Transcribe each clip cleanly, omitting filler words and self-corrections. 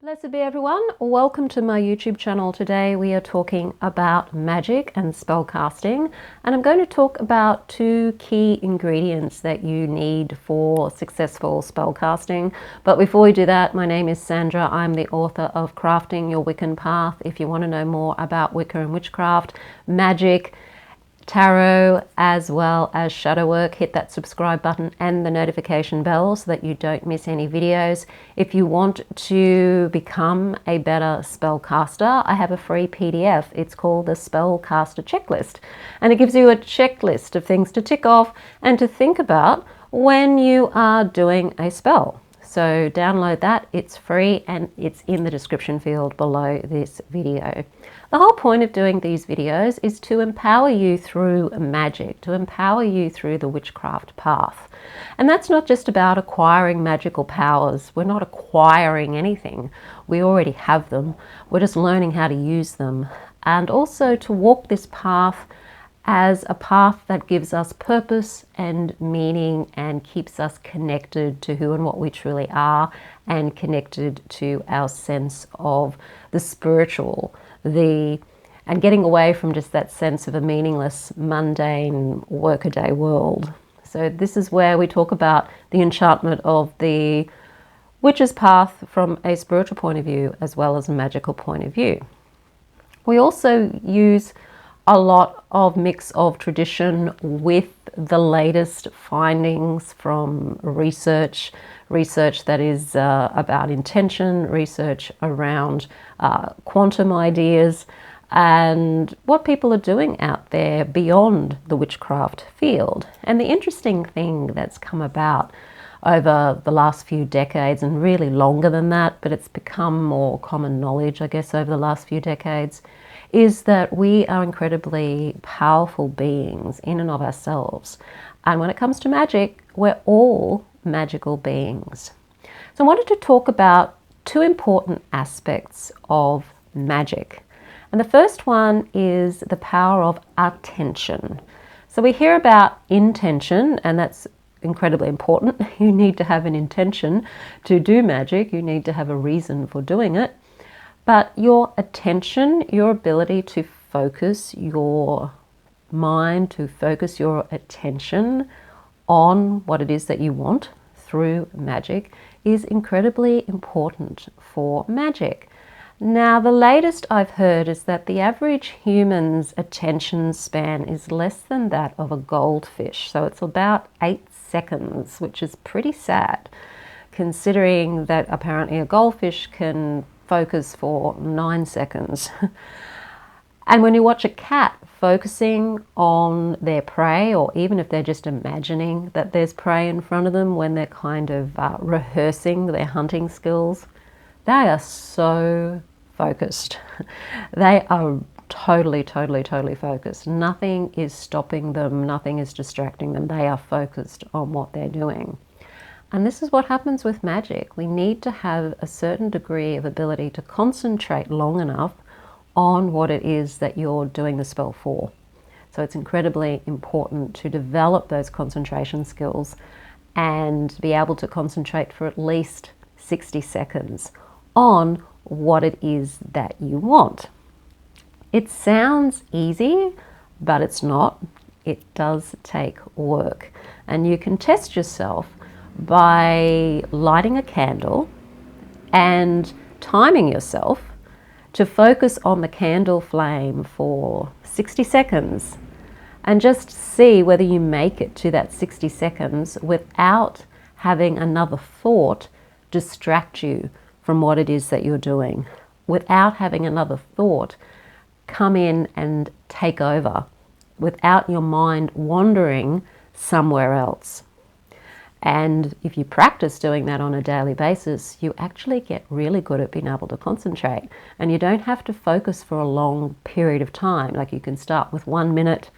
Blessed be everyone. Welcome to my YouTube channel. Today we are talking about magic and spell casting, and I'm going to talk about two key ingredients that you need for successful spell casting. But before we do that, my name is Sandra. I'm the author of Crafting Your Wiccan Path. If you want to know more about Wicca and witchcraft, magic, tarot, as well as shadow work, hit that subscribe button and the notification bell so that you don't miss any videos. If you want to become a better spellcaster, I have a free PDF. It's called the Spellcaster Checklist, and it gives you a checklist of things to tick off and to think about when you are doing a spell. So download that, it's free, and it's in the description field below this video. The whole point of doing these videos is to empower you through magic, to empower you through the witchcraft path. And that's not just about acquiring magical powers. We're not acquiring anything. We already have them. We're just learning how to use them. And also to walk this path as a path that gives us purpose and meaning and keeps us connected to who and what we truly are, and connected to our sense of the spiritual, and getting away from just that sense of a meaningless, mundane, workaday world. So this is where we talk about the enchantment of the witch's path from a spiritual point of view as well as a magical point of view. We also use a lot of mix of tradition with the latest findings from research that is about intention, research around quantum ideas, and what people are doing out there beyond the witchcraft field. And the interesting thing that's come about over the last few decades, and really longer than that, but it's become more common knowledge, I guess, over the last few decades, is that we are incredibly powerful beings in and of ourselves. And when it comes to magic, we're all magical beings. So I wanted to talk about two important aspects of magic. And the first one is the power of attention. So we hear about intention, and that's incredibly important. You need to have an intention to do magic. You need to have a reason for doing it. But your attention, your ability to focus your mind, to focus your attention on what it is that you want through magic, is incredibly important for magic. Now, the latest I've heard is that the average human's attention span is less than that of a goldfish. So it's about 8 seconds, which is pretty sad, considering that apparently a goldfish can focus for 9 seconds. And when you watch a cat focusing on their prey, or even if they're just imagining that there's prey in front of them when they're kind of rehearsing their hunting skills, they are so focused. They are totally focused. Nothing is stopping them, nothing is distracting them. They are focused on what they're doing. And this is what happens with magic. We need to have a certain degree of ability to concentrate long enough on what it is that you're doing the spell for. So it's incredibly important to develop those concentration skills and be able to concentrate for at least 60 seconds on what it is that you want. It sounds easy, but it's not. It does take work. And you can test yourself by lighting a candle and timing yourself to focus on the candle flame for 60 seconds and just see whether you make it to that 60 seconds without having another thought distract you from what it is that you're doing, without having another thought come in and take over, without your mind wandering somewhere else. And if you practice doing that on a daily basis, you actually get really good at being able to concentrate. And you don't have to focus for a long period of time. Like, you can start with 1 minute,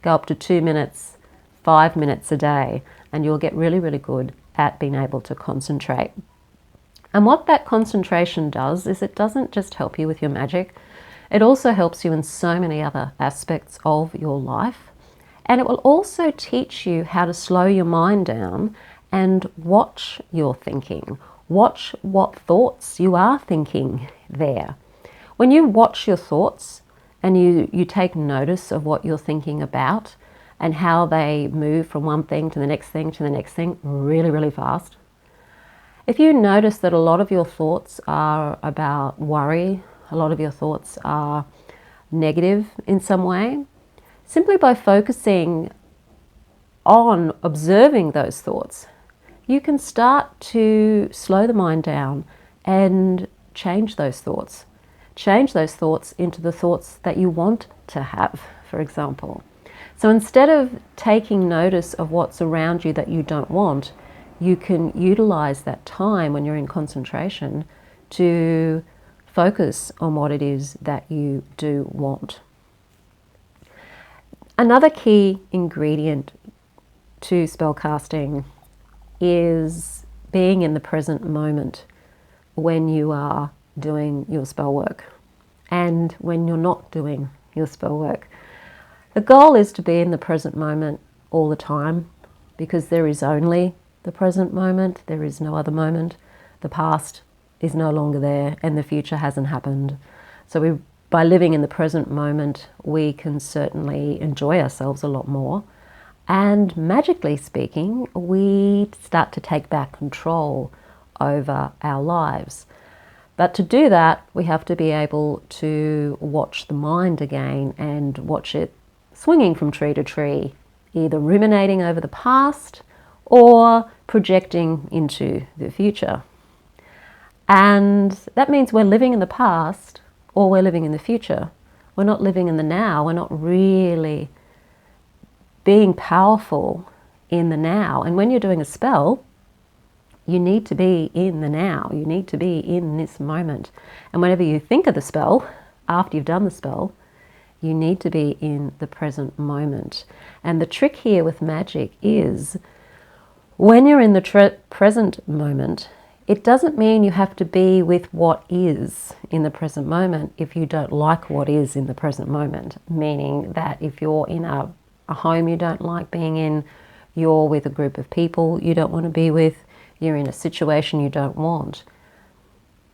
go up to 2 minutes, 5 minutes a day, and you'll get really good at being able to concentrate. And what that concentration does is it doesn't just help you with your magic, it also helps you in so many other aspects of your life. And it will also teach you how to slow your mind down and watch your thinking. Watch what thoughts you are thinking there. When you watch your thoughts and you take notice of what you're thinking about and how they move from one thing to the next thing to the next thing really, really fast. If you notice that a lot of your thoughts are about worry, a lot of your thoughts are negative in some way, simply by focusing on observing those thoughts, you can start to slow the mind down and change those thoughts. Change those thoughts into the thoughts that you want to have, for example. So instead of taking notice of what's around you that you don't want, you can utilize that time when you're in concentration to focus on what it is that you do want. Another key ingredient to spellcasting is being in the present moment when you are doing your spell work and when you're not doing your spell work. The goal is to be in the present moment all the time, because there is only the present moment. There is no other moment. The past is no longer there and the future hasn't happened. So by living in the present moment, we can certainly enjoy ourselves a lot more. And magically speaking, we start to take back control over our lives. But to do that, we have to be able to watch the mind again and watch it swinging from tree to tree, either ruminating over the past or projecting into the future. And that means we're living in the past or we're living in the future. We're not living in the now. We're not really being powerful in the now. And when you're doing a spell, you need to be in the now. You need to be in this moment. And whenever you think of the spell, after you've done the spell, you need to be in the present moment. And the trick here with Magick is when you're in the present moment, it doesn't mean you have to be with what is in the present moment if you don't like what is in the present moment. Meaning that if you're in a home you don't like being in, you're with a group of people you don't want to be with, you're in a situation you don't want.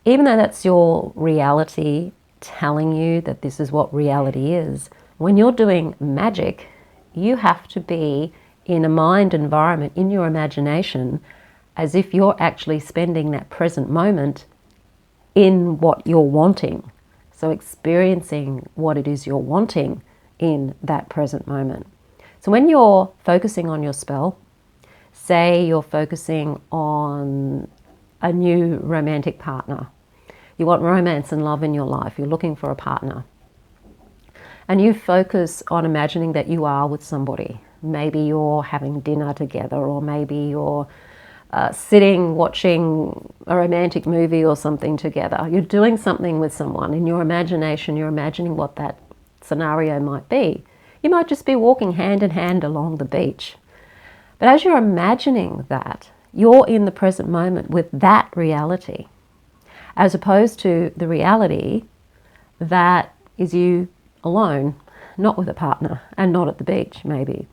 Even though that's your reality telling you that this is what reality is, when you're doing magic, you have to be in a mind environment, in your imagination, as if you're actually spending that present moment in what you're wanting. So experiencing what it is you're wanting in that present moment. So when you're focusing on your spell, say you're focusing on a new romantic partner, you want romance and love in your life, you're looking for a partner, and you focus on imagining that you are with somebody. Maybe you're having dinner together, or maybe you're sitting watching a romantic movie or something together. You're doing something with someone. In your imagination, you're imagining what that scenario might be. You might just be walking hand in hand along the beach. But as you're imagining that, you're in the present moment with that reality, as opposed to the reality that is you alone, not with a partner, and not at the beach, maybe.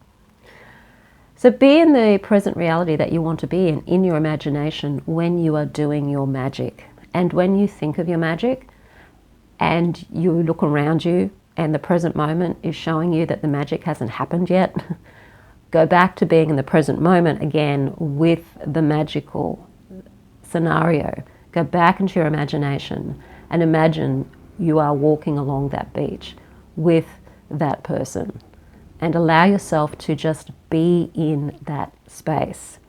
So be in the present reality that you want to be in your imagination when you are doing your magic. And when you think of your magic and you look around you and the present moment is showing you that the magic hasn't happened yet, go back to being in the present moment again with the magical scenario. Go back into your imagination and imagine you are walking along that beach with that person, and allow yourself to just be in that space.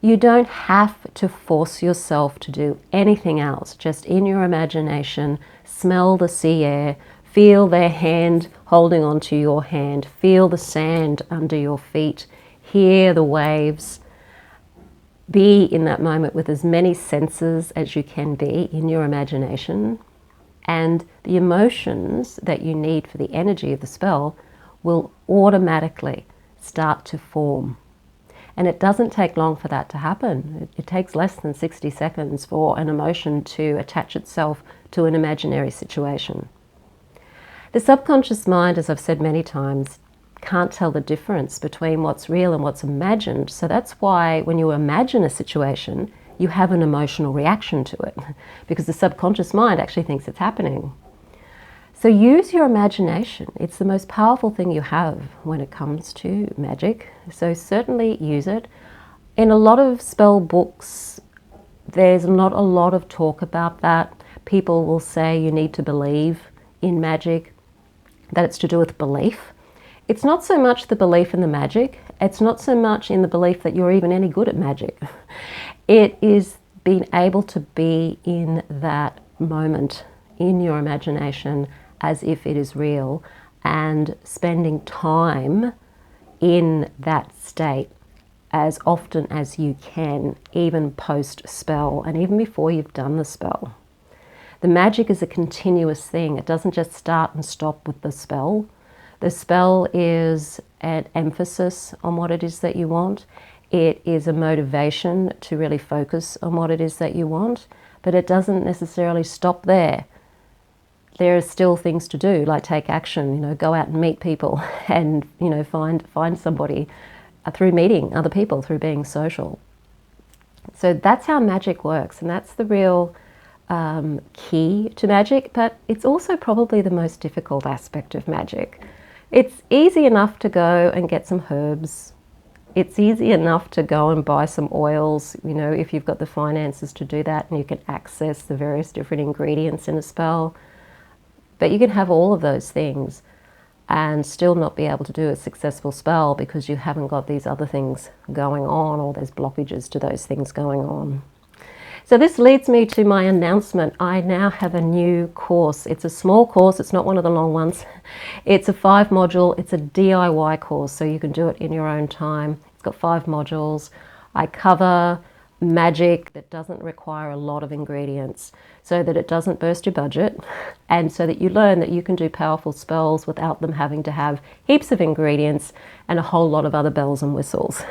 You don't have to force yourself to do anything else. Just in your imagination, smell the sea air, feel their hand holding onto your hand, feel the sand under your feet, hear the waves. Be in that moment with as many senses as you can be in your imagination, and the emotions that you need for the energy of the spell will automatically start to form. And it doesn't take long for that to happen. It takes less than 60 seconds for an emotion to attach itself to an imaginary situation. The subconscious mind, as I've said many times, can't tell the difference between what's real and what's imagined. So that's why when you imagine a situation, you have an emotional reaction to it, because the subconscious mind actually thinks it's happening. So use your imagination. It's the most powerful thing you have when it comes to magic. So certainly use it. In a lot of spell books, there's not a lot of talk about that. People will say you need to believe in magic, that it's to do with belief. It's not so much the belief in the magic. It's not so much in the belief that you're even any good at magic. It is being able to be in that moment, in your imagination, as if it is real, and spending time in that state as often as you can, even post spell and even before you've done the spell. The magic is a continuous thing. It doesn't just start and stop with the spell. The spell is an emphasis on what it is that you want. It is a motivation to really focus on what it is that you want, but it doesn't necessarily stop there. There are still things to do, like take action, go out and meet people and, find somebody through meeting other people, through being social. So that's how magic works, and that's the real key to magic, but it's also probably the most difficult aspect of magic. It's easy enough to go and get some herbs. It's easy enough to go and buy some oils, if you've got the finances to do that, and you can access the various different ingredients in a spell. But you can have all of those things and still not be able to do a successful spell because you haven't got these other things going on, or there's blockages to those things going on. So this leads me to my announcement. I now have a new course. It's a small course. It's not one of the long ones. It's a 5-module. It's a DIY course, so you can do it in your own time. It's got 5 modules. I cover magic that doesn't require a lot of ingredients, so that it doesn't burst your budget, and so that you learn that you can do powerful spells without them having to have heaps of ingredients and a whole lot of other bells and whistles.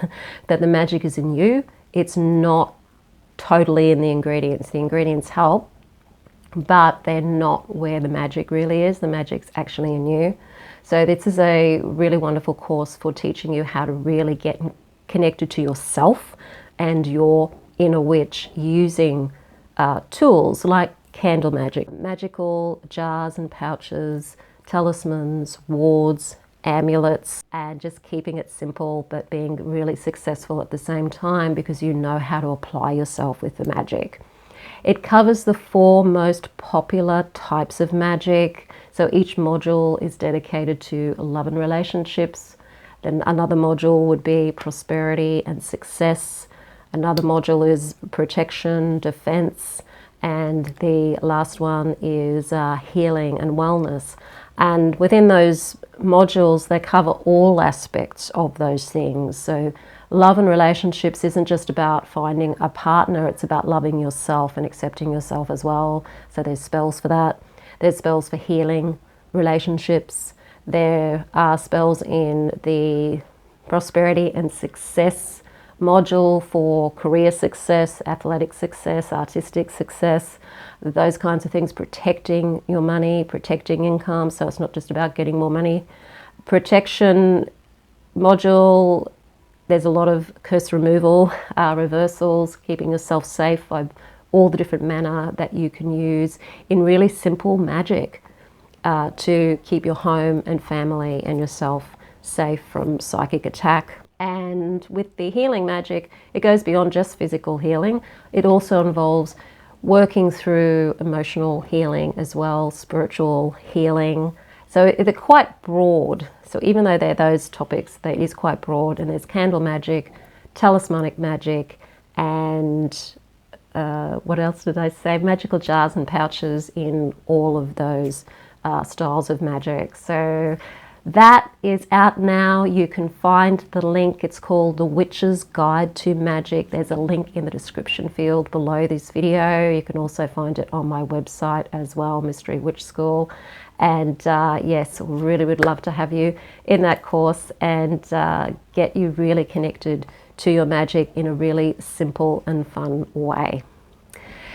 That the magic is in you. It's not totally in the ingredients. The ingredients help, but they're not where the magic really is. The magic's actually in you. So this is a really wonderful course for teaching you how to really get connected to yourself and your inner witch using tools like candle magic, magical jars and pouches, talismans, wards, amulets, and just keeping it simple but being really successful at the same time, because you know how to apply yourself with the magic. It covers the 4 most popular types of magic. So each module is dedicated to love and relationships. Then another module would be prosperity and success. Another module is protection, defense, and the last one is healing and wellness. And within those modules, they cover all aspects of those things. So love and relationships isn't just about finding a partner, it's about loving yourself and accepting yourself as well. So there's spells for that. There's spells for healing relationships. There are spells in the prosperity and success module for career success, athletic success, artistic success, those kinds of things, protecting your money, protecting income, so it's not just about getting more money. Protection module, there's a lot of curse removal, reversals, keeping yourself safe by all the different manner that you can use in really simple magic to keep your home and family and yourself safe from psychic attack. And with the healing magic, it goes beyond just physical healing. It also involves working through emotional healing as well, spiritual healing. So they're quite broad. So even though they're those topics, it is quite broad. And there's candle magic, talismanic magic, and what else did I say? Magical jars and pouches in all of those styles of magic. So that is out now. You can find the link. It's called The Witch's Guide to Magic. There's a link in the description field below this video. You can also find it on my website as well, Mystery Witch School. And yes, really would love to have you in that course and get you really connected to your magic in a really simple and fun way.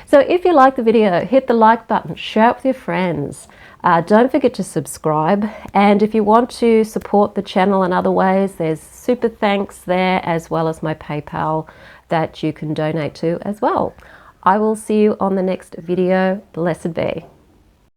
So if you like the video, hit the like button, share it with your friends. Don't forget to subscribe, and if you want to support the channel in other ways, there's super thanks there, as well as my PayPal that you can donate to as well. I will see you on the next video. Blessed be.